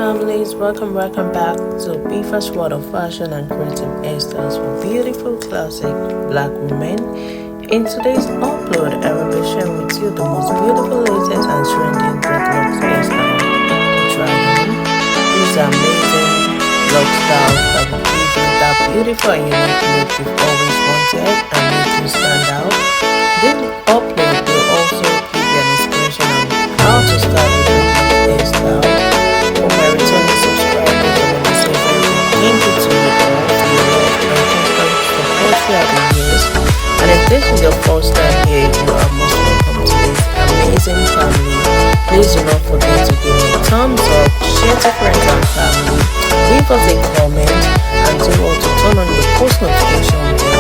families, welcome back to Beaver's World of Fashion and Creative Hairstyles for beautiful classic black women. In today's upload, I will be sharing with you the most beautiful latest and trending dreadlocks hairstyles to try on. These are amazing lock styles that will give you that beautiful and unique look you've always wanted and make you stand out. This upload will also give you an inspiration on how to style a dreadlock hairstyle. For my returning subscribers, I want to say thank you to you all for your love and constant support throughout the years. And if this is your first time here, you are most welcome to this amazing family. Please do not forget to give me a thumbs up, share to friends and family, leave us a comment, and do also turn on the post notification bell